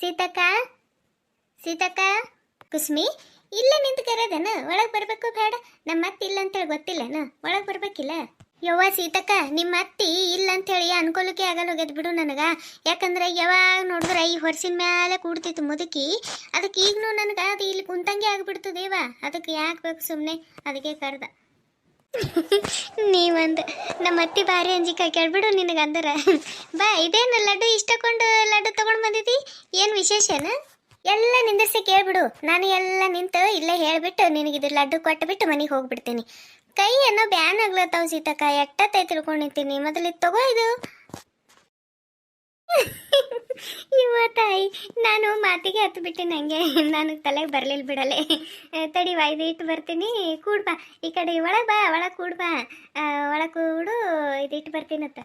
ಸೀತಕ್ಕ ಸೀತಕ್ಕ ಕುಸ್ಮಿ ಇಲ್ಲೇ ನಿಂತು ಕರೆದನ ಒಳಗೆ ಬರ್ಬೇಕು ಬೇಡ? ನಮ್ಮ ಅತ್ತಿ ಇಲ್ಲ ಅಂತೇಳಿ ಗೊತ್ತಿಲ್ಲನ, ಒಳಗೆ ಬರ್ಬೇಕಿಲ್ಲ? ಯವ್ವ ಸೀತಕ್ಕ, ನಿಮ್ಮ ಅತ್ತಿ ಇಲ್ಲ ಅಂತೇಳಿ ಅನ್ಕೊಲಿಕ್ಕೆ ಆಗಲ್ಲ ಹೋಗ್ಯದ ಬಿಡು ನನಗ. ಯಾಕಂದ್ರೆ ಯಾವಾಗ ನೋಡಿದ್ರೆ ಈ ಹೊರಸಿನ ಮ್ಯಾಲೆ ಕೂಡ್ತಿತ್ತು ಮುದುಕಿ, ಅದಕ್ಕೆ ಈಗನು ನನಗೆ ಅದು ಇಲ್ಲಿ ಕುಂತಂಗೆ ಆಗ್ಬಿಡ್ತದೇವ. ಅದಕ್ಕೆ ಯಾಕೆ ಬೇಕು ಸುಮ್ಮನೆ, ಅದಕ್ಕೆ ಕರ್ದ. ನೀವಂದ ನಮ್ಮ ಅತ್ತಿ ಭಾರಿ ಅಂಜಿಕೆ ಕೇಳ್ಬಿಡು ನಿನಗೆ ಅಂದರ. ಬಾ, ಇದೇನು ಲಡ್ಡು ಇಷ್ಟಕೊಂಡು ಲಡ್ಡು ತಗೊಂಡು ಬಂದಿದ್ದಿ, ಏನು ವಿಶೇಷನ? ಎಲ್ಲ ನಿಂದಿರ್ಸಿ ಕೇಳ್ಬಿಡು, ನಾನು ಎಲ್ಲ ನಿಂತು ಇಲ್ಲೇ ಹೇಳ್ಬಿಟ್ಟು ನಿನಗಿದು ಲಡ್ಡು ಕೊಟ್ಟುಬಿಟ್ಟು ಮನೆಗೆ ಹೋಗ್ಬಿಡ್ತೀನಿ. ಕೈ ಏನೋ ಬ್ಯಾನ್ ಆಗ್ಲತ್ತಾವ ಸೀತಕ್ಕ, ಎಟ್ಟತ್ತೈ ತಿಳ್ಕೊಂಡು ನಿಂತೀನಿ. ಮೊದಲು ಇದು ತಗೋ ಇದು. ತಾಯಿ, ನಾನು ಮಾತಿಗೆ ಹತ್ತು ಬಿಟ್ಟೆ, ನನಗೆ ನನಗೆ ತಲೆಗೆ ಬರಲಿಲ್ಲ ಬಿಡಲೆ. ತಡಿವಾ, ಇದು ಇಟ್ಟು ಬರ್ತೀನಿ. ಕೂಡ್ಬಾ ಈ ಕಡೆ, ಒಳಗೆ ಬಾ, ಒಳಗೆ ಕೂಡ್ಬಾ, ಒಳಗೆ ಕೂಡು, ಇದಿಟ್ಟು ಬರ್ತೀನತ್ತ.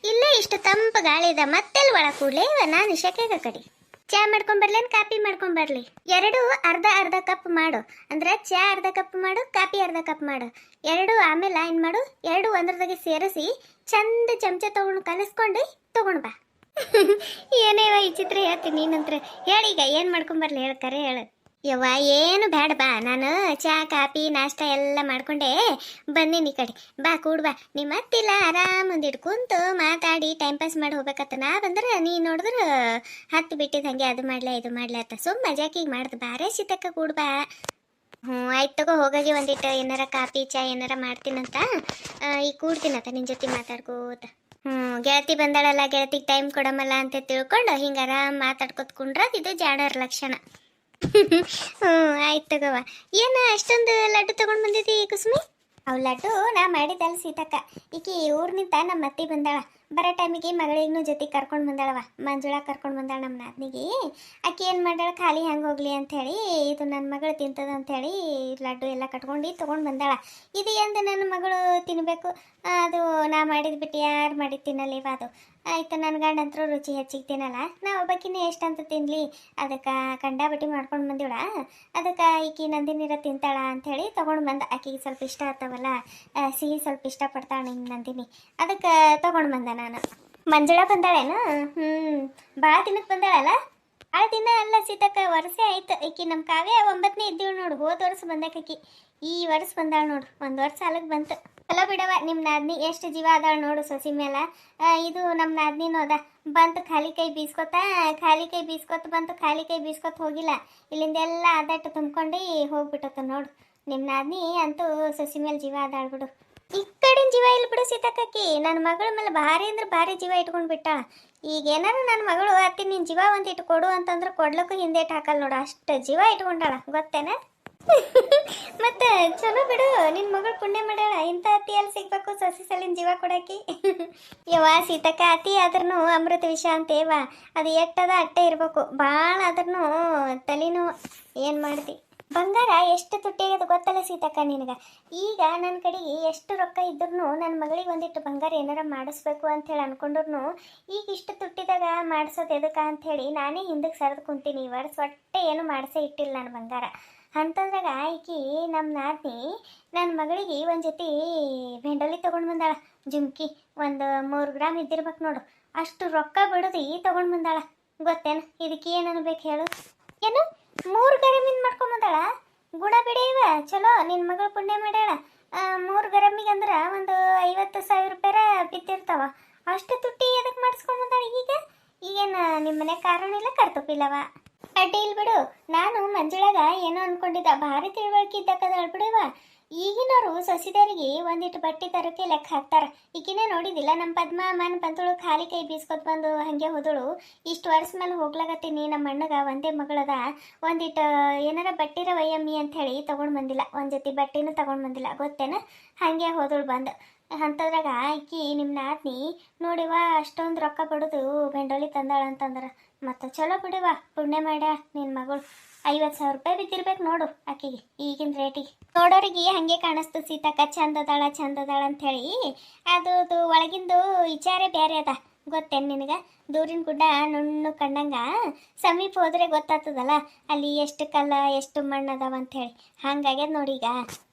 ಇಲ್ಲೇ ಇಷ್ಟು ತಂಪು ಗಾಳಿ ಇದೆ, ಮತ್ತೆಲ್ಲಿ ಒಳಗೆ ಕೂಡ್ಲೇ? ನಾನು ಶೆಕೆಗ ಕಡೆ ಚಾ ಮಾಡ್ಕೊಂಬರ್ಲೇನು ಕಾಪಿ ಮಾಡ್ಕೊಂಬರ್ಲಿ? ಎರಡು ಅರ್ಧ ಅರ್ಧ ಕಪ್ ಮಾಡು. ಅಂದ್ರೆ ಚಾ ಅರ್ಧ ಕಪ್ ಮಾಡು, ಕಾಪಿ ಅರ್ಧ ಕಪ್ ಮಾಡು. ಎರಡು ಆಮೇಲೆ ಏನು ಮಾಡು, ಎರಡು ಒಂದ್ರದಾಗೆ ಸೇರಿಸಿ ಚಂದ ಚಮಚ ತಗೊಂಡು ಕಲಿಸ್ಕೊಂಡು ತಗೊಂಡು ಬಾ. ಏನೇವ ಈ ಚಿತ್ರ ಹೇಳ್ತೀನಿ ನೀನಂತ್ರ. ಹೇಳೀಗ ಏನು ಮಾಡ್ಕೊಂಬರ್ಲಿ, ಹೇಳು, ಕರೆ ಹೇಳು. ಯವ್ವ ಏನು ಬೇಡ ಬಾ, ನಾನು ಚಾ ಕಾಪಿ ನಾಷ್ಟ ಎಲ್ಲ ಮಾಡ್ಕೊಂಡೆ ಬಂದೀನಿ. ಈ ಕಡೆ ಬಾ, ಕೂಡ್ಬಾ. ನಿಮ್ಮ ಅತ್ತಿಲ್ಲ ಆರಾಮ್ ಒಂದಿಟ್ಟು ಕುಂತು ಮಾತಾಡಿ ಟೈಮ್ ಪಾಸ್ ಮಾಡಿ ಹೋಗ್ಬೇಕತ್ತ. ನಾ ಬಂದ್ರೆ ನೀ ನೋಡಿದ್ರೆ ಹತ್ತು ಬಿಟ್ಟಿದ್ದು ಹಂಗೆ ಅದು ಮಾಡ್ಲಾ ಇದು ಮಾಡ್ಲಾ ಅಂತ ಸುಮ್ಮ ಮಜಾಕಿಗೆ ಮಾಡ್ದು. ಬಾರೇ ಸೀತಕ್ಕ, ಕೂಡ್ಬಾ. ಆಯ್ತು ತಗೋ, ಹೋಗಾಗಿ ಒಂದಿಟ್ಟು ಏನಾರ ಕಾಪಿ ಚಾ ಏನಾರ ಮಾಡ್ತೀನಂತ ಈಗ ಕೂಡ್ತೀನಂತ ನಿನ್ನ ಜೊತೆ ಮಾತಾಡ್ಕೋತ. ಗೆಳತಿ ಬಂದಾಳಲ್ಲ, ಗೆಳತಿಗೆ ಟೈಮ್ ಕೊಡಮಲ್ಲ ಅಂತ ತಿಳ್ಕೊಂಡು ಹಿಂಗೆ ಆರಾಮ್ ಮಾತಾಡ್ಕೊತ ಕುಂಡ್ರ ಇದು ಜಾಡರ ಲಕ್ಷಣ. ಆಯ್ತು ತಗೋವ. ಏನು ಅಷ್ಟೊಂದು ಲಡ್ಡು ತಗೊಂಡು ಬಂದಿದ್ದಿ ಕುಸುಮಿ? ಅವು ಲಡ್ಡು ನಾ ಮಾಡಿದ್ದಲ್ಲ ಸೀತಕ್ಕ, ಈಕಿ ಊರಿನಿಂದ ನಮ್ಮ ಅತ್ತಿ ಬಂದಾಳ. ಬರೋ ಟೈಮಿಗೆ ಮಗಳಿಗೂ ಜೊತೆಗೆ ಕರ್ಕೊಂಡು ಬಂದಾಳವ. ಮಂಜುಳಾ ಕರ್ಕೊಂಡು ಬಂದಾಳ ನಮ್ಮ ನಾದ್ನಿಗೆ. ಆಕೆ ಏನು ಮಾಡ್ಯಾಳ, ಖಾಲಿ ಹೆಂಗೆ ಹೋಗ್ಲಿ ಅಂಥೇಳಿ ಇದು ನನ್ನ ಮಗಳು ತಿಂತದ ಅಂಥೇಳಿ ಲಡ್ಡು ಎಲ್ಲ ಕಟ್ಕೊಂಡು ತೊಗೊಂಡು ಬಂದಾಳ. ಇದು ಎಂದು ನನ್ನ ಮಗಳು ತಿನ್ನಬೇಕು, ಅದು ನಾ ಮಾಡಿದ್ ಬಿಟ್ಟು ಯಾರು ಮಾಡಿ ತಿನ್ನಲಿವ ಅದು. ಆಯ್ತು, ನನ್ನ ಗಂಡಂತರೂ ರುಚಿ ಹೆಚ್ಚಿಗೆ ತಿನ್ನಲ್ಲ, ನಾ ಒಬ್ಬಕಿನೇ ಎಷ್ಟಂತ ತಿನ್ನಲಿ, ಅದಕ್ಕೆ ಕಂಡಾಬಟ್ಟಿ ಮಾಡ್ಕೊಂಡು ಬಂದಿವಳ. ಅದಕ್ಕೆ ಈಕಿ ನಂದಿನಿರ ತಿಂತಾಳ ಅಂಥೇಳಿ ತೊಗೊಂಡು ಬಂದ. ಆಕಿಗೆ ಸ್ವಲ್ಪ ಇಷ್ಟ ಆಗ್ತಾವಲ್ಲ, ಸಿಹಿ ಸ್ವಲ್ಪ ಇಷ್ಟಪಡ್ತಾಳೆ ನಿಂಗೆ ನಂದಿನಿ, ಅದಕ್ಕೆ ತೊಗೊಂಡು ಬಂದ ನಾನು. ಮಂಜುಳಾ ಬಂದಾಳೇನು? ಭಾಳ ದಿನಕ್ಕೆ ಬಂದಾಳಲ್ಲ? ಭಾಳ ದಿನ ಅಲ್ಲ ಸೀತಕ್ಕ, ವರ್ಷ ಆಯ್ತು. ಈಕಿ ನಮ್ಮ ಕಾವ್ಯ 9ನೇ ಇದ್ದೀವಿ ನೋಡು, ಹೋದ ವರ್ಷ ಬಂದಾಕಿ. ಈ ವರ್ಷ ಬಂದಾಳ ನೋಡು, 1 ವರ್ಷ ಅಲ್ಲಿಗೆ ಬಂತು. ಅಲ್ಲ ಬಿಡವ, ನಿಮ್ಮ ನಾದ್ನಿ ಎಷ್ಟು ಜೀವ ಅದಾಳ ನೋಡು ಸೊಸಿ ಮೇಲೆ. ಇದು ನಮ್ಮ ನಾದ್ನಿನೂ ಅದ, ಬಂತು ಖಾಲಿ ಕೈ ಬೀಸ್ಕೊತ ಬಂತು, ಖಾಲಿ ಕೈ ಬೀಸ್ಕೊತ ಹೋಗಿಲ್ಲ. ಇಲ್ಲಿಂದೆಲ್ಲ ಅದಟ್ಟು ತುಂಬ್ಕೊಂಡು ಹೋಗ್ಬಿಟ್ಟತ್ತ ನೋಡು. ನಿಮ್ಮ ನಾದ್ನಿ ಅಂತೂ ಸೊಸಿ ಮೇಲೆ ಜೀವ ಅದಾಳ ಬಿಡು. ಈ ಕಡಿನ ಜೀವ ಇಲ್ಲಿ ಬಿಡು ಸೀತಕ್ಕಿ, ನನ್ನ ಮಗಳ ಮೇಲೆ ಭಾರಿ ಅಂದ್ರೆ ಭಾರಿ ಜೀವ ಇಟ್ಕೊಂಡು ಬಿಟ್ಟಾಳ. ಈಗ ಏನಾರು ನನ್ನ ಮಗಳು ಅತ್ತಿ ನಿನ್ನ ಜೀವ ಒಂದು ಇಟ್ಟು ಕೊಡು ಅಂತಂದ್ರೆ ಕೊಡ್ಲಿಕ್ಕೂ ಹಿಂದೇಟ್ ಹಾಕಲ್ಲ ನೋಡು, ಅಷ್ಟು ಜೀವ ಇಟ್ಕೊಂಡಾಳ, ಗೊತ್ತೇನ? ಮತ್ತೆ ಚಲೋ ಬಿಡು, ನಿನ್ನ ಮಗಳು ಪುಣ್ಯ ಮಾಡ್ಯಾಳ, ಇಂಥ ಅತ್ತಿಯಲ್ಲಿ ಸಿಗ್ಬೇಕು ಸೊಸಿ ಸಲಿನ ಜೀವ ಕೊಡಾಕಿ. ಯವ್ವ ಸೀತಕ್ಕ, ಅತಿ ಆದ್ರೂ ಅಮೃತ ವಿಷ ಅಂತೇವ, ಅದು ಎಟ್ಟದ ಅಟ್ಟೆ ಇರ್ಬೇಕು, ಭಾಳ ಆದ್ರೂ ತಲೆನೋ. ಏನು ಮಾಡ್ತಿ? ಬಂಗಾರ ಎಷ್ಟು ತುಟ್ಟಿಯಾಗದು ಗೊತ್ತಲ್ಲ ಸೀತಕ್ಕ ನಿನಗೆ. ಈಗ ನನ್ನ ಕಡೆಗೆ ಎಷ್ಟು ರೊಕ್ಕ ಇದ್ರೂ ನನ್ನ ಮಗಳಿಗೆ ಒಂದಿಟ್ಟು ಬಂಗಾರ ಏನಾರ ಮಾಡಿಸ್ಬೇಕು ಅಂಥೇಳಿ ಅನ್ಕೊಂಡ್ರು ಈಗ ಇಷ್ಟು ತುಟ್ಟಿದಾಗ ಮಾಡಿಸೋದು ಎದಕ್ಕೆ ಅಂಥೇಳಿ ನಾನೇ ಹಿಂದಕ್ಕೆ ಸರಿದು ಕುಂತೀನಿ. ಈ ವರ್ಷ ಒಟ್ಟೆ ಏನು ಮಾಡಿಸೇ ಇಟ್ಟಿಲ್ಲ ನಾನು ಬಂಗಾರ. ಅಂತಂದ್ರಾಗ ಈಕಿ ನಮ್ಮ ನಾದ್ನಿ ನನ್ನ ಮಗಳಿಗೆ ಒಂದು ಜೊತೆ ಬೆಂಡಲಿ ತೊಗೊಂಡು ಬಂದಾಳ, ಜುಮ್ಕಿ, ಒಂದು 3 ಗ್ರಾಮ್ ಇದ್ದಿರ್ಬೇಕು ನೋಡು, ಅಷ್ಟು ರೊಕ್ಕ ಬಿಡೋದು ತೊಗೊಂಡು ಬಂದಾಳ. ಗೊತ್ತೇನು ಇದಕ್ಕೆ ಏನು ಅನ್ಬೇಕು ಹೇಳು? ಏನು 3 ಗ್ರಾಮಿಂದ ಮಾಡ್ಕೊಂಬಂದಾಳ? ಗುಣ ಬಿಡೇವ, ಚಲೋ ನಿನ್ನ ಮಗಳು ಪುಣ್ಯ ಮಾಡ್ಯಾಳ. 3 ಗ್ರಾಮಿಗೆ ಅಂದ್ರೆ ಒಂದು 50,000 ರೂಪಾಯಿ ಬಿದ್ದಿರ್ತಾವ. ಅಷ್ಟು ತುಟ್ಟಿ ಎದಕ್ಕೆ ಮಾಡಿಸ್ಕೊಂಬಂದಾಳ ಈಗೇನು ನಿಮ್ಮ ಮನೆ ಕಾರಣ ಇಲ್ಲ, ಕರ್ತುಪಿಲ್ಲವ, ಅಡ್ಡಿ ಇಲ್ಲ ಬಿಡು. ನಾನು ಮಂಜುಳಾಗ ಏನೋ ಅನ್ಕೊಂಡಿದ್ದ, ಭಾರಿ ತಿಳುವಳಿಕೆ ಇದ್ದಕ್ಕದಾಳ ಬಿಡುವ. ಈಗಿನವರು ಸೊಸಿದಾರಿಗೆ ಒಂದಿಟ್ಟು ಬಟ್ಟೆ ತರೋಕೆ ಲೆಕ್ಕ ಹಾಕ್ತಾರೆ. ಈಗಿನೇ ನೋಡಿದಿಲ್ಲ, ನಮ್ಮ ಪದ್ಮ ಅಮ್ಮನ ಬಂದಳು ಖಾಲಿ ಕೈ ಬೀಸ್ಕೊತ್ ಬಂದು ಹಾಗೆ ಹೋದಳು. ಇಷ್ಟು ವರ್ಷ ಮೇಲೆ ಹೋಗ್ಲಾಗತ್ತೀನಿ, ನಮ್ಮ ಅಣ್ಣಗ ಒಂದೇ ಮಗಳದ, ಒಂದಿಟ್ಟು ಏನಾರ ಬಟ್ಟಿರ ವಯ್ಯಮ್ಮಿ ಅಂಥೇಳಿ ತೊಗೊಂಡು ಬಂದಿಲ್ಲ, ಒಂದು ಜೊತೆ ಬಟ್ಟೆನೂ ತೊಗೊಂಡು ಬಂದಿಲ್ಲ, ಗೊತ್ತೇನ? ಹಾಗೆ ಹೋದಳು ಬಂದು. ಅಂಥದ್ರಾಗ ಆಕಿ ನಿಮ್ಮ ನಾದ್ನಿ ನೋಡಿವ ಅಷ್ಟೊಂದು ರೊಕ್ಕ ಬಿಡೋದು ಬೆಂಡೋಲಿ ತಂದಾಳ ಅಂತಂದ್ರೆ ಮತ್ತು ಚಲೋ ಬಿಡಿವ, ಪುಣ್ಯ ಮಾಡ್ಯಾಳ ನಿನ್ನ ಮಗಳು. 50,000 ರೂಪಾಯಿ ಬಿದ್ದಿರ್ಬೇಕು ನೋಡು ಆಕಿಗೆ ಈಗಿನ ರೇಟಿಗೆ. ನೋಡೋರಿಗೆ ಹಾಗೆ ಕಾಣಿಸ್ತು ಸೀತಕ್ಕ, ಚಂದದಾಳ ಅಂಥೇಳಿ. ಅದು ಒಳಗಿಂದು ವಿಚಾರೇ ಬೇರೆ ಅದ, ಗೊತ್ತೇನು ನಿನಗೆ? ದೂರಿನ ಗುಡ್ಡ ನುಣ್ಣು ಕಣ್ಣಂಗ, ಸಮೀಪ ಹೋದ್ರೆ ಗೊತ್ತಾಗ್ತದಲ್ಲ ಅಲ್ಲಿ ಎಷ್ಟು ಕಲ್ಲ ಎಷ್ಟು ಮಣ್ಣು ಅದಾವ ಅಂಥೇಳಿ. ಹಂಗಾಗ್ಯದ ನೋಡಿ ಈಗ.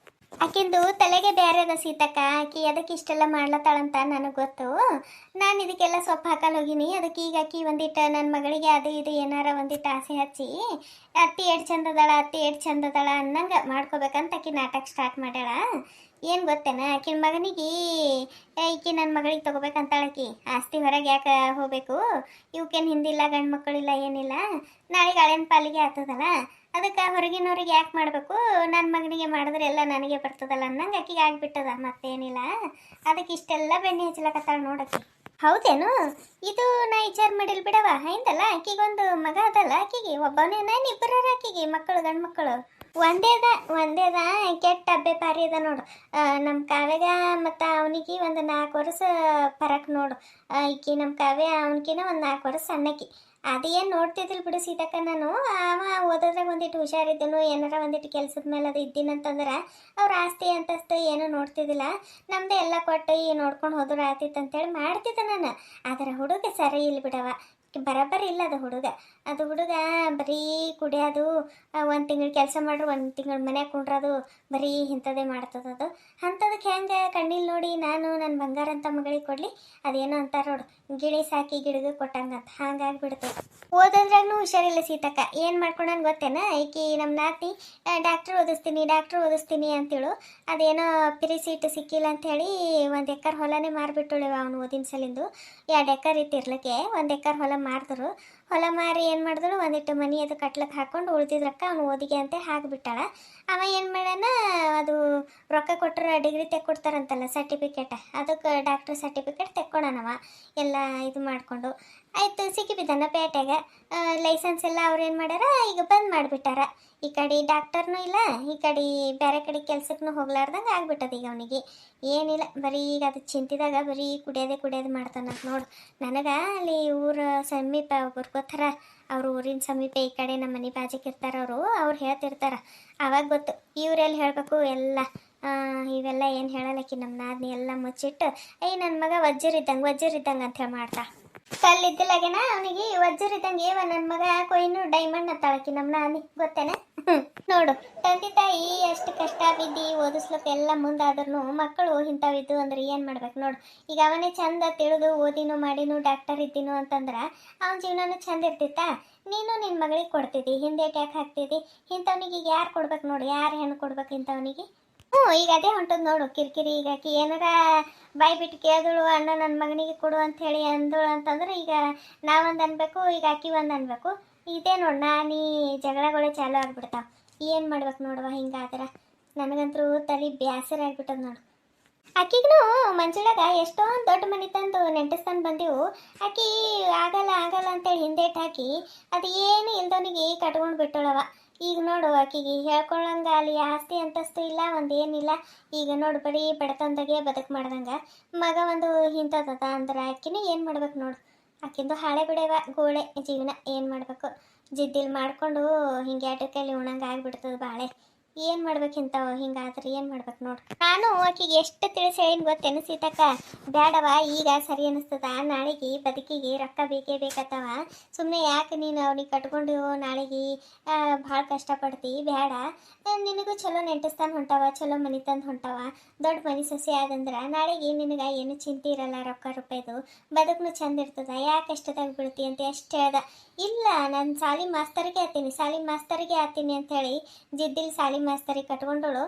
ಆಕಿಂದು ತಲೆಗೆ ಬೇರೆ ಅದ ಸೀತಕ್ಕ. ಆಕಿ ಅದಕ್ಕೆ ಇಷ್ಟೆಲ್ಲ ಮಾಡ್ಲತ್ತಾಳಂತ ನನಗೆ ಗೊತ್ತು. ನಾನು ಇದಕ್ಕೆಲ್ಲ ಸೊಪ್ಪು ಹಾಕಲ್ ಹೋಗಿನಿ. ಅದಕ್ಕೆ ಈಗ ಆಕಿ ಒಂದಿಟ್ಟು ನನ್ನ ಮಗಳಿಗೆ ಅದು ಇದು ಏನಾರ ಒಂದಿಟ್ಟು ಆಸೆ ಹಚ್ಚಿ ಅತ್ತಿ ಎಡ್ ಚಂದದಾಳ ಅತ್ತಿ ಎಡ್ ಚಂದದಾಳ ಅನ್ನಂಗೆ ಮಾಡ್ಕೋಬೇಕಂತ ಆಕಿ ನಾಟಕ ಸ್ಟಾರ್ಟ್ ಮಾಡ್ಯಾಳ. ಏನು ಗೊತ್ತೇನ, ಆಕಿನ ಮಗನಿಗೆ ಈಕಿ ನನ್ನ ಮಗಳಿಗೆ ತೊಗೋಬೇಕಂತಾಳಕಿ. ಆಸ್ತಿ ಹೊರಗೆ ಯಾಕೆ ಹೋಗ್ಬೇಕು, ಇವಕ್ಕೇನು ಹಿಂದಿಲ್ಲ ಗಂಡು ಮಕ್ಕಳಿಲ್ಲ ಏನಿಲ್ಲ, ನಾಳೆಗೆ ಹಳೆಯನ್ ಪಾಲಿಗೆ ಆಗ್ತದಲ್ಲ, ಅದಕ್ಕೆ ಹೊರಗಿನವ್ರಿಗೆ ಯಾಕೆ ಮಾಡಬೇಕು, ನನ್ನ ಮಗನಿಗೆ ಮಾಡಿದ್ರೆ ಎಲ್ಲ ನನಗೆ ಬರ್ತದಲ್ಲ ಅನ್ನಂಗೆ ಆಕಿಗೆ ಆಗಿಬಿಟ್ಟದ. ಮತ್ತೇನಿಲ್ಲ, ಅದಕ್ಕೆ ಇಷ್ಟೆಲ್ಲ ಬೆಣ್ಣೆ ಹಚ್ಚಲಕತ್ತಾಳ ನೋಡಕ್ಕೆ. ಹೌದೇನು, ಇದು ನಾ ವಿಚಾರ ಮಾಡಿಲ್ ಬಿಡವ. ಹಿಂದಲ್ಲ ಆಕಿಗೊಂದು ಮಗ ಅದಲ್ಲ, ಆಕಿಗೆ ಒಬ್ಬನೇನ ಇಬ್ಬರ ಆಕಿಗೆ ಮಕ್ಕಳು ಗಂಡು ಮಕ್ಕಳು ಒಂದೇದ ಕೆಟ್ಟ ಅಬ್ಬೆ ಪಾರಿ ಅದ ನೋಡು. ನಮ್ಮ ಕಾವ್ಯಗ ಮತ್ತು ಅವನಿಗೆ ಒಂದು 4 ವರ್ಷ ಫರಕ್ ನೋಡು. ಈಕಿ ನಮ್ಮ ಕಾವ್ಯ ಅವನಕಿನ ಒಂದು 4 ವರ್ಷ ಸಣ್ಣಕಿ. ಅದೇನು ನೋಡ್ತಿದ್ದಿಲ್ಲ ಬಿಡು ಸೀತಕ್ಕ. ನಾನು ಅವ ಓದೋದ್ರಾಗ ಒಂದಿಟ್ಟು ಹುಷಾರಿದ್ದನು, ಏನಾರ ಒಂದಿಟ್ಟು ಕೆಲಸದ ಮೇಲೆ ಅದು ಇದ್ದೀನಂತಂದ್ರೆ ಅವ್ರ ಆಸ್ತಿ ಅಂತಸ್ತು ಏನೂ ನೋಡ್ತಿದ್ದಿಲ್ಲ. ನಮ್ಮದೇ ಎಲ್ಲ ಕೊಟ್ಟು ನೋಡ್ಕೊಂಡು ಹೋದ್ರೆ ಆತಿತ್ತು ಅಂತೇಳಿ ಮಾಡ್ತಿದ್ದೆ ನಾನು. ಆದರೆ ಹುಡುಗ ಸರಿ ಇಲ್ಲ ಬಿಡವ, ಬರಬರಿ ಇಲ್ಲ ಅದು ಹುಡುಗ ಬರೀ ಕುಡಿಯೋದು, 1 ತಿಂಗಳು ಕೆಲಸ ಮಾಡ್ರು 1 ತಿಂಗಳು ಮನ್ಯಾಗ ಕುಂಡ್ರದು, ಬರೀ ಇಂಥದ್ದೇ ಮಾಡ್ತದದು. ಅಂಥದಕ್ಕೆ ಹೆಂಗೆ ಕಣ್ಣಿಲ್ ನೋಡಿ ನಾನು ನನ್ನ ಬಂಗಾರ ಅಂತ ಮಗಳಿಗೆ ಕೊಡಲಿ, ಅದೇನೋ ಅಂತಾರೆ ನೋಡು, ಗಿಳಿ ಸಾಕಿ ಗಿಡಗೆ ಕೊಟ್ಟಂಗಂತ ಹಂಗಾಗಿಬಿಡ್ತು. ಓದೋದ್ರಾಗೂ ಹುಷಾರಿಲ್ಲ ಸೀತಕ್ಕ. ಏನು ಮಾಡ್ಕೊಂಡನ್ ಗೊತ್ತೇನ, ಈಕಿ ನಮ್ಮ ನಾತಿ ಡಾಕ್ಟ್ರ್ ಓದಿಸ್ತೀನಿ ಅಂತೇಳು. ಅದೇನೋ ಪಿರಿ ಸೀಟ್ ಸಿಕ್ಕಿಲ್ಲ ಅಂಥೇಳಿ 1 ಎಕರೆ ಹೊಲನೇ ಮಾರಿಬಿಟ್ಟುಳಿವ ಅವನು ಓದಿನ ಸಲಿಂದು. 2 ಎಕರೆ ಇತ್ತಿರ್ಲಿಕ್ಕೆ 1 ಎಕರೆ ಹೊಲ ಮಾರಿದ್ರು. ಹೊಲ ಮಾರಿ ಏನು ಮಾಡಿದ್ರು, ಒಂದಿಟ್ಟು ಮನಿ ಅದು ಕಟ್ಲಕ್ಕೆ ಹಾಕೊಂಡು ಉಳ್ದಿದ್ರಕ್ಕ ಅವನು ಓದಿಗೆ ಅಂತ ಹಾಕಿಬಿಟ್ಟಾಳ. ಅವ ಏನು ಮಾಡ್ಯಾನ, ಅದು ರೊಕ್ಕ ಕೊಟ್ಟರೆ ಡಿಗ್ರಿ ತೆಕ್ಕೊಡ್ತಾರಂತಲ್ಲ ಸರ್ಟಿಫಿಕೇಟ್, ಅದಕ್ಕೆ ಡಾಕ್ಟ್ರ್ ಸರ್ಟಿಫಿಕೇಟ್ ತೆಕ್ಕೊಳನವ ಎಲ್ಲ ಇದು ಮಾಡಿಕೊಂಡು. ಆಯಿತು ಸಿಕ್ಕಿಬಿದ್ದಾನ ಪೇಟೆಗೆ. ಲೈಸೆನ್ಸ್ ಎಲ್ಲ ಅವ್ರು ಏನು ಮಾಡ್ಯಾರ, ಈಗ ಬಂದ್ ಮಾಡಿಬಿಟ್ಟಾರ. ಈ ಕಡೆ ಡಾಕ್ಟರ್ನೂ ಇಲ್ಲ, ಈ ಕಡೆ ಬೇರೆ ಕಡೆ ಕೆಲ್ಸಕ್ಕೂ ಹೋಗ್ಲಾರ್ದಂಗೆ ಆಗ್ಬಿಟ್ಟದ ಈಗ ಅವನಿಗೆ. ಏನಿಲ್ಲ, ಬರೀ ಈಗ ಅದು ಚಿಂತಿದಾಗ ಬರೀ ಕುಡಿಯೋದೇ ಮಾಡ್ತಾನ ನೋಡು. ನನಗೆ ಅಲ್ಲಿ ಊರ ಸಮೀಪ ಒಬ್ಬರು ಗೊತ್ತಾರ, ಅವ್ರ ಊರಿನ ಸಮೀಪ ಈ ಕಡೆ ನಮ್ಮ ಮನೆ ಬಾಜಕ್ಕೆ ಇರ್ತಾರ ಅವ್ರು ಹೇಳ್ತಿರ್ತಾರ. ಆವಾಗ ಗೊತ್ತು ಇವರೆಲ್ಲಿ ಹೇಳಬೇಕು ಎಲ್ಲ. ಇವೆಲ್ಲ ಏನು ಹೇಳಲಕ್ಕಿ ನಮ್ಮ ನಾದ್ನಿ ಎಲ್ಲ ಮುಚ್ಚಿಟ್ಟು, ನನ್ನ ಮಗ ವಜ್ಜರಿದ್ದಂಗೆ ಅಂತ ಹೇಳಿ ಮಾಡ್ತಾ. ಕಲ್ಲಿದ್ದಿಲ್ಲಾಗೇನ ಅವನಿಗೆ ವಜ್ಜರಿದ್ದಂಗೆ ನನ್ನ ಮಗ ಕೊಯ್ನು ಡೈಮಂಡ್ ಅಂತಾಳಕಿ ನಮ್ಮ ನಾನಿ, ಗೊತ್ತೇನೆ. ನೋಡು, ತಂದೆ ತಾಯಿ ಅಷ್ಟು ಕಷ್ಟ ಬಿದ್ದು ಓದಿಸ್ಲಿಕ್ಕೆ ಎಲ್ಲ ಮುಂದಾದ್ರೂ ಮಕ್ಕಳು ಇಂಥವಿದ್ದು ಅಂದ್ರೆ ಏನು ಮಾಡ್ಬೇಕು ನೋಡು. ಈಗ ಅವನೇ ಚಂದ ತಿಳಿದು ಓದಿನೂ ಮಾಡಿನೂ ಡಾಕ್ಟರ್ ಇದ್ದೀನೋ ಅಂತಂದ್ರೆ ಅವನ ಜೀವನನೂ ಚಂದ ಇರ್ತಿತ್ತಾ. ನೀನು ನಿನ್ನ ಮಗಳಿಗೆ ಕೊಡ್ತಿದ್ದಿ, ಹಿಂದೆ ಟ್ಯಾಕ್ ಹಾಕ್ತಿದ್ದಿ. ಇಂಥವನಿಗೆ ಈಗ ಯಾರು ಕೊಡ್ಬೇಕು ನೋಡು, ಯಾರು ಹೆಣ್ಣು ಕೊಡ್ಬೇಕು ಇಂಥವನಿಗೆ? ಈಗ ಅದೇ ಹೊಂಟದ್ ನೋಡು ಕಿರಿಕಿರಿ. ಈಗ ಆಕಿ ಏನಾರ ಬಾಯಿ ಬಿಟ್ಟು ಕೇಳಿದಳು, ಅಣ್ಣ ನನ್ನ ಮಗನಿಗೆ ಕೊಡು ಅಂತ ಹೇಳಿ ಅಂದಳು ಅಂತಂದ್ರೆ ಈಗ ನಾವೊಂದು ಅನ್ಬೇಕು, ಈಗ ಆಕಿ ಒಂದು ಅನ್ಬೇಕು. ಇದೇ ನೋಡು ನಾನೀ ಜಗಳಗಳೇ ಚಾಲು ಆಗ್ಬಿಡ್ತಾವ. ಏನು ಮಾಡ್ಬೇಕು ನೋಡುವ ಹಿಂಗಾದ್ರೆ. ನನಗಂತೂ ತಲೆ ಬ್ಯಾಸರ ಆಗ್ಬಿಟ್ಟದ ನೋಡು. ಆಕಿಗೂ ಮಂಜುಳಾಗ ಎಷ್ಟೊಂದು ದೊಡ್ಡ ಮನೆ ತಂದು ನೆಂಟಿಸ್ತಾನೆ ಬಂದೆವು. ಆಕಿ ಆಗಲ್ಲ ಅಂತೇಳಿ ಹಿಂದೇಟ್ ಹಾಕಿ ಅದು ಏನು ಇಲ್ದವನಿಗೆ ಕಟ್ಕೊಂಡು ಬಿಟ್ಟಳವ. ಈಗ ನೋಡು ಆಕಿಗೆ ಹೇಳ್ಕೊಳ್ಳಂಗ ಅಲ್ಲಿ ಆಸ್ತಿ ಅಂತಸ್ತು ಇಲ್ಲ, ಒಂದೇನಿಲ್ಲ. ಈಗ ನೋಡು ಬರೀ ಬಡತನದಾಗೆ ಬದುಕು ಮಾಡ್ದಂಗೆ. ಮಗ ಒಂದು ಇಂಥದ್ದದ ಅಂದ್ರೆ ಆಕಿನೂ ಏನು ಮಾಡ್ಬೇಕು ನೋಡು. ಆಕಿಂದು ಹಾಳೆ ಬಿಡವ ಗೋಳೆ ಜೀವನ. ಏನು ಮಾಡಬೇಕು, ಜಿದ್ದಿಲ್ ಮಾಡಿಕೊಂಡು ಹಿಂಗೆ ಆಟಕ್ಕಲ್ಲಿ ಉಣಂಗೆ ಆಗಿಬಿಡ್ತದೆ ಬಾಳೆ. ಏನು ಮಾಡ್ಬೇಕಿಂತವ ಹಿಂಗಾದ್ರೆ ಏನು ಮಾಡ್ಬೇಕು ನೋಡು. ನಾನು ಆಕಿಗೆ ಎಷ್ಟು ತಿಳಿಸಿ ಹೇಳಿನ ಗೊತ್ತೇನು ಸೀತಕ್ಕ, ಬೇಡವ ಈಗ ಸರಿ ಅನಿಸ್ತದ, ನಾಳೆಗೆ ಬದುಕಿಗೆ ರೊಕ್ಕ ಬೇಕೇ ಬೇಕತ್ತವ. ಸುಮ್ಮನೆ ಯಾಕೆ ನೀನು ಅವ್ನಿಗೆ ಕಟ್ಕೊಂಡು ನಾಳೆಗೆ ಭಾಳ ಕಷ್ಟಪಡ್ತಿ, ಬೇಡ. ನಿನಗೂ ಚಲೋ ನೆಂಟಿಸ್ತಾನೆ ಹೊಂಟವ, ಚಲೋ ಮನೆ ತಂದು ಹೊಂಟವ, ದೊಡ್ಡ ಮನೆ ಸೊಸೆ ಆದಂದ್ರೆ ನಾಳೆಗೆ ನಿನಗೆ ಏನು ಚಿಂತೆ ಇರಲ್ಲ, ರೊಕ್ಕ ರೂಪಾಯಿದು ಬದುಕನು ಚಂದ ಇರ್ತದ. ಯಾಕೆ ಅಷ್ಟದಾಗ ಬೀಳ್ತಿ ಅಂತ ಎಷ್ಟು ಹೇಳ್ದ. ಇಲ್ಲ ನಾನು ಸಾಲಿ ಮಾಸ್ತರಿಗೆ ಆತೀನಿ ಅಂಥೇಳಿ ಜಿದ್ದಿಲ್ ಸಾಲಿ ಮಾಸ್ತರಿಗೆ ಕಟ್ಕೊಂಡಳು.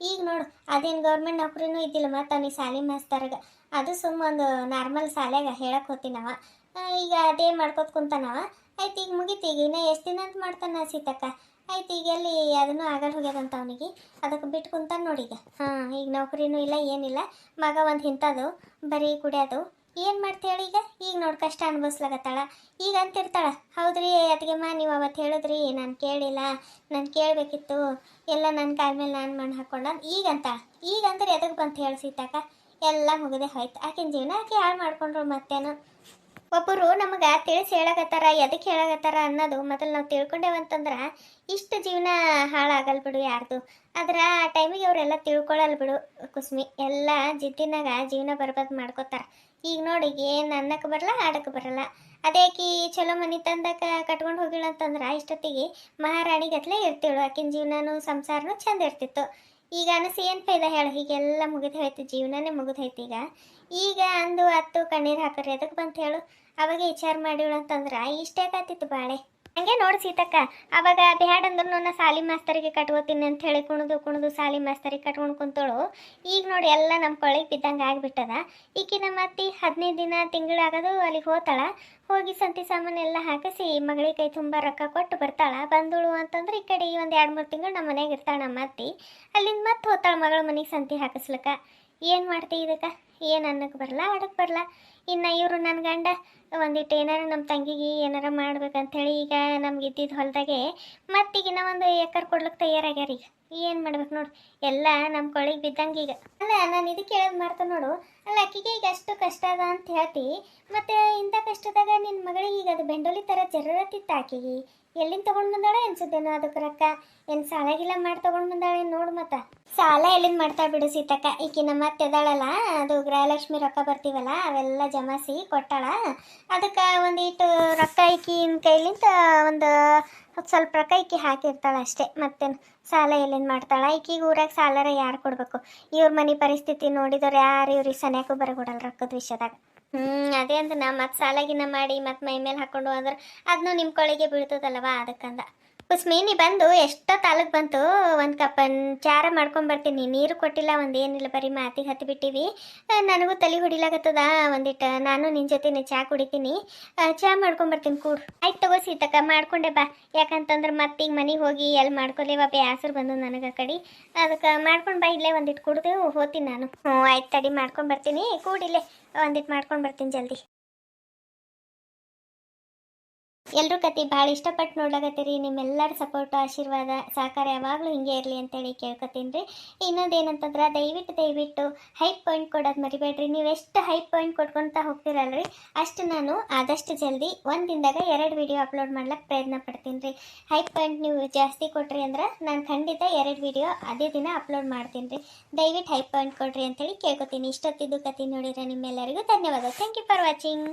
ಈಗ ನೋಡು ಅದೇನು ಗೌರ್ಮೆಂಟ್ ನೌಕರಿನೂ ಇದ್ದಿಲ್ಲ, ಮತ್ತು ಅವ್ನಿಗೆ ಸಾಲಿ ಮಾಸ್ತರ್ಗೆ ಅದು ಸುಮ್ಮ ಒಂದು ನಾರ್ಮಲ್ ಶಾಲೆಗೆ ಹೇಳಕ್ಕೆ ಹೋಗ್ತೀನವ. ಈಗ ಅದೇ ಮಾಡ್ಕೋತ ಕುಂತಾನವ. ಆಯ್ತು ಈಗ ಮುಗೀತು, ಈಗ ಇನ್ನೂ ಎಷ್ಟು ದಿನ ಅಂತ ಮಾಡ್ತಾನ ಸೀತಕ್ಕ. ಆಯ್ತು ಈಗ ಎಲ್ಲಿ ಅದನ್ನು ಆಗಲ್ಲ ಹೋಗ್ಯದಂತ ಅವನಿಗೆ, ಅದಕ್ಕೆ ಬಿಟ್ಟು ಕುಂತಾನ ನೋಡಿ ಈಗ. ಈಗ ನೌಕರಿನೂ ಇಲ್ಲ ಏನಿಲ್ಲ, ಮಗ ಒಂದು ಇಂಥದ್ದು ಬರೀ ಕುಡಿಯೋದು. ಏನು ಮಾಡ್ತೇಳಿ ಈಗ ನೋಡು ಕಷ್ಟ ಅನುಭವಿಸ್ಲಾಗತ್ತಾಳ. ಈಗ ಅಂತಿರ್ತಾಳ, ಹೌದ್ರಿ ಅತ್ತಿಗೆಮ್ಮ ನೀವು ಅವತ್ತು ಹೇಳಿದ್ರಿ ನಾನು ಕೇಳಿಲ್ಲ, ನಾನು ಕೇಳಬೇಕಿತ್ತು, ಎಲ್ಲ ನನ್ನ ಕಾಲ ಮೇಲೆ ನಾನು ಮಣ್ಣು ಹಾಕ್ಕೊಂಡ ಈಗಂದ್ರೆ ಎದಕ್ಕೆ ಬಂತ ಹೇಳಿ ಸೀತಕ್ಕ. ಎಲ್ಲ ಮುಗದೆ ಹೋಯ್ತು, ಆಕಿನ ಜೀವನ ಆಕೆ ಹಾಳು ಮಾಡ್ಕೊಂಡ್ರು. ಮತ್ತೇನು ಒಬ್ಬರು ನಮಗೆ ತಿಳಿಸಿ ಹೇಳಕತ್ತಾರ, ಎದಕ್ಕೆ ಹೇಳಕತ್ತಾರ ಅನ್ನೋದು ಮೊದಲು ನಾವು ತಿಳ್ಕೊಂಡೇವಂತಂದ್ರೆ ಇಷ್ಟು ಜೀವನ ಹಾಳಾಗಲ್ ಬಿಡು ಯಾರ್ದು. ಆದ್ರೆ ಆ ಟೈಮಿಗೆ ಅವರೆಲ್ಲ ತಿಳ್ಕೊಳ್ಳಲ್ಲ ಬಿಡು ಕುಸ್ಮಿ. ಎಲ್ಲ ಜಿದ್ದಿನಾಗ ಜೀವನ ಬರ್ಬಾದ್ ಮಾಡ್ಕೋತಾರ. ಈಗ ನೋಡಿ ಏನು ಅನ್ನಕ್ಕೆ ಬರಲ್ಲ, ಆಡಕ್ಕೆ ಬರಲ್ಲ. ಅದೇ ಆಕಿ ಚಲೋ ಮನೆ ತಂದಕ್ಕೆ ಕಟ್ಕೊಂಡು ಹೋಗಿಳು ಅಂತಂದ್ರೆ ಇಷ್ಟೊತ್ತಿಗೆ ಮಹಾರಾಣಿ ಗತ್ಲೆ ಇರ್ತಿಳು, ಆಕಿನ ಜೀವನನೂ ಸಂಸಾರನೂ ಚಂದ ಇರ್ತಿತ್ತು. ಈಗ ಅನಸಿ ಏನು ಫೈದ ಹೇಳು, ಹೀಗೆಲ್ಲ ಮುಗಿದು ಹೋಯ್ತು, ಜೀವನನೇ ಮುಗಿದು ಹೋಯ್ತು. ಈಗ ಅಂದು ಹತ್ತು ಕಣ್ಣೀರು ಹಾಕರಿ ಅದಕ್ಕೆ ಬಂತ ಹೇಳು. ಅವಾಗ ವಿಚಾರ ಮಾಡಿವಳು ಅಂತಂದ್ರೆ ಇಷ್ಟೇ ಆಕತ್ತಿತ್ತು ಬಾಳೆ. ಹಂಗೆ ನೋಡಿ ಸೀತಕ್ಕ, ಅವಾಗ ಬ್ಯಾಡ ಅಂದ್ರೂ ನನ್ನ ಸಾಲಿ ಮಾಸ್ತರಿಗೆ ಕಟ್ಕೋತೀನಿ ಅಂತ ಹೇಳಿ ಕುಣಿದು ಕುಣಿದು ಸಾಲಿ ಮಾಸ್ತರಿಗೆ ಕಟ್ಕೊಂಡು ಕುಂತೋಳು. ಈಗ ನೋಡಿ ಎಲ್ಲ ನಮ್ಮ ಕೊಳ್ಳಿಗೆ ಬಿದ್ದಂಗೆ ಆಗಿಬಿಟ್ಟದ. ಈಕಿ ನಮ್ಮ ಅತ್ತಿ 15 ದಿನ ತಿಂಗಳಾಗೋದು ಅಲ್ಲಿಗೆ ಹೋಗ್ತಾಳ. ಹೋಗಿ ಸಂತಿ ಸಾಮಾನು ಎಲ್ಲ ಹಾಕಿಸಿ ಮಗಳಿಗೆ ಕೈ ತುಂಬ ರೊಕ್ಕ ಕೊಟ್ಟು ಬರ್ತಾಳ. ಬಂದಳು ಅಂತಂದ್ರೆ ಈ ಕಡೆ ಒಂದು 2-3 ತಿಂಗಳು ನಮ್ಮ ಮನೆಗೆ ಇರ್ತಾಳೆ ನಮ್ಮ ಅತ್ತಿ. ಅಲ್ಲಿಂದ ಮತ್ತೆ ಹೋಗ್ತಾಳೆ ಮಗಳ ಮನೆಗೆ ಸಂತಿ ಹಾಕಿಸ್ಲಕ್ಕ. ಏನು ಮಾಡ್ತೀವಿ ಇದಕ್ಕೆ? ಏನು ಅನ್ನಕ್ಕೆ ಬರಲ್ಲ, ಆಡಕ್ಕೆ ಬರಲ್ಲ. ಇನ್ನು ಇವರು ನನ್ನ ಗಂಡ ಒಂದಿಟ್ಟು ಏನಾರು ನಮ್ಮ ತಂಗಿಗೆ ಏನಾರ ಮಾಡ್ಬೇಕಂಥೇಳಿ ಈಗ ನಮ್ಗೆ ಇದ್ದಿದ್ದು ಹೊಲದಾಗೆ ಮತ್ತೀಗಿನ ಒಂದು ಎಕರೆ ಕೊಡ್ಲಿಕ್ಕೆ ತಯಾರಾಗ್ಯಾರ. ಈಗ ಏನು ಮಾಡ್ಬೇಕು ನೋಡು, ಎಲ್ಲ ನಮ್ಮ ಕೊಳಿಗೆ ಬಿದ್ದಂಗೆ. ಈಗ ಅಲ್ಲ ನಾನು ಇದಕ್ಕೆ ಹೇಳೋದು ಮಾಡ್ತಾ ನೋಡು. ಅಲ್ಲ ಅಕ್ಕಿಗೆ ಈಗ ಅಷ್ಟು ಕಷ್ಟ ಅದ ಅಂತ ಹೇಳ್ತಿ, ಮತ್ತು ಇಂಥ ಕಷ್ಟದಾಗ ನಿನ್ನ ಮಗಳಿಗೆ ಈಗ ಅದು ಬೆಂಡೋಲಿ ಥರ ಜರತಿತ್ತು ಆಕೆಗೆ. ಎಲ್ಲಿಂದ ತೊಗೊಂಡು ಬಂದಾಳ ಅನ್ಸುತ್ತೇನೋ ಅದಕ್ಕೆ ರೊಕ್ಕ? ಏನು ಸಾಲಾಗಿಲ್ಲ ಮಾಡಿ ತೊಗೊಂಡು ಬಂದಾಳೆ ನೋಡು. ಮತ್ತು ಸಾಲ ಎಲ್ಲಿಂದ ಮಾಡ್ತಾ ಬಿಡು ಸೀತಕ್ಕ. ಈಕಿ ನಮ್ಮ ಅತ್ತೆ ಎದಾಳಲ್ಲ, ಅದು ಗೃಹಲಕ್ಷ್ಮಿ ರೊಕ್ಕ ಬರ್ತೀವಲ್ಲ ಅವೆಲ್ಲ ಜಮಾಸಿ ಕೊಟ್ಟಾಳ. ಅದಕ್ಕೆ ಒಂದಿಟ್ಟು ರೊಕ್ಕ ಈಕಿನ ಕೈಲಿಂದ ಒಂದು ಸ್ವಲ್ಪ ರೊಕ್ಕ ಈಕಿ ಹಾಕಿರ್ತಾಳೆ ಅಷ್ಟೇ. ಮತ್ತೇನು ಸಾಲ ಎಲ್ಲಿಂದ ಮಾಡ್ತಾಳ? ಈಕಿಗೆ ಊರಾಗ ಸಾಲರ ಯಾರು ಕೊಡಬೇಕು? ಇವ್ರ ಮನೆ ಪರಿಸ್ಥಿತಿ ನೋಡಿದವ್ರು ಯಾರು ಇವ್ರಿಗೆ ಸನಿಯಾಗೂ ಬರಗೊಡಲ್ಲ ರೊಕ್ಕದ ವಿಷಯದಾಗ. ಅದೇ ಅಂತ ನಾ ಮತ್ತೆ ಸಾಲಾಗಿನ ಮಾಡಿ ಮತ್ತೆ ಮೈ ಮೇಲೆ ಹಾಕೊಂಡು ಅಂದ್ರೆ ಅದನ್ನು ನಿಮ್ಮ ಕೊಳಿಗೆ ಬೀಳ್ತದಲ್ವ, ಅದಕ್ಕಂದ. ಕುಸ್ಮೀನಿ ಬಂದು ಎಷ್ಟೋ ತಾಲೂಕು ಬಂತು. ಒಂದು ಕಪ್ ಚಾರ ಮಾಡ್ಕೊಂಬರ್ತೀನಿ. ನೀರು ಕೊಟ್ಟಿಲ್ಲ, ಒಂದೇನಿಲ್ಲ, ಬರೀ ಮಾತಿಗೆ ಹತ್ತಿ ಬಿಟ್ಟಿವಿ. ನನಗೂ ತಲೆ ಹೊಡಿಲಾಗತ್ತದ. ಒಂದಿಟ್ಟು ನಾನು ನಿನ್ನ ಜೊತೆನೆ ಚಹಾ ಕುಡಿತೀನಿ. ಚಹಾ ಮಾಡ್ಕೊಂಬರ್ತೀನಿ ಕೂಡು. ಆಯ್ತು ತಗೋ ಸೀತಕ್ಕ, ಮಾಡ್ಕೊಂಡೆ ಬಾ. ಯಾಕಂತಂದ್ರೆ ಮತ್ತೆ ಈಗ ಮನೆಗೆ ಹೋಗಿ ಎಲ್ಲಿ ಮಾಡ್ಕೊಲೇವ ಬೇಸರು ಬಂದು ನನಗೆ ಕಡೆ. ಅದಕ್ಕೆ ಮಾಡ್ಕೊಂಡು ಬಾ, ಇಲ್ಲೇ ಒಂದಿಟ್ಟು ಕುಡ್ದು ಹೋಗ್ತೀನಿ ನಾನು. ಆಯ್ತು ತಡಿ, ಮಾಡ್ಕೊಂಬರ್ತೀನಿ. ಕೂಡಿಲ್ಲೇ ಒಂದಿಟ್ಟು ಮಾಡ್ಕೊಂಡು ಬರ್ತೀನಿ ಜಲ್ದಿ. ಎಲ್ಲರೂ ಕತೆ ಭಾಳ ಇಷ್ಟಪಟ್ಟು ನೋಡ್ಲಾಗತ್ತೀರಿ. ನಿಮ್ಮೆಲ್ಲರ ಸಪೋರ್ಟು, ಆಶೀರ್ವಾದ, ಸಹಕಾರ ಯಾವಾಗಲೂ ಹಿಂಗೆ ಇರಲಿ ಅಂತೇಳಿ ಕೇಳ್ಕೊತೀನಿ ರೀ. ಇನ್ನೊಂದೇನಂತಂದ್ರೆ ದಯವಿಟ್ಟು ಹೈಪ್ ಪಾಯಿಂಟ್ ಕೊಡೋದು ಮರಿಬೇಡ್ರಿ. ನೀವು ಎಷ್ಟು ಹೈಪ್ ಪಾಯಿಂಟ್ ಕೊಟ್ಕೊತಾ ಹೋಗ್ತಿರಲ್ರಿ ಅಷ್ಟು ನಾನು ಆದಷ್ಟು ಜಲ್ದಿ ಒಂದು ದಿನದಾಗ 2 ವಿಡಿಯೋ ಅಪ್ಲೋಡ್ ಮಾಡ್ಲಿಕ್ಕೆ ಪ್ರಯತ್ನ ಪಡ್ತೀನಿ ರೀ. ಹೈಪ್ ಪಾಯಿಂಟ್ ನೀವು ಜಾಸ್ತಿ ಕೊಟ್ರಿ ಅಂದ್ರೆ ನಾನು ಖಂಡಿತ 2 ವಿಡಿಯೋ ಅದೇ ದಿನ ಅಪ್ಲೋಡ್ ಮಾಡ್ತೀನಿ ರೀ. ದಯವಿಟ್ಟು ಹೈಪ್ ಪಾಯಿಂಟ್ ಕೊಡ್ರಿ ಅಂತೇಳಿ ಕೇಳ್ಕೊತೀನಿ. ಇಷ್ಟೊತ್ತಿದ್ದು ಕತೆ ನೋಡಿದ್ರೆ ನಿಮ್ಮೆಲ್ಲರಿಗೂ ಧನ್ಯವಾದ. Thank you for watching.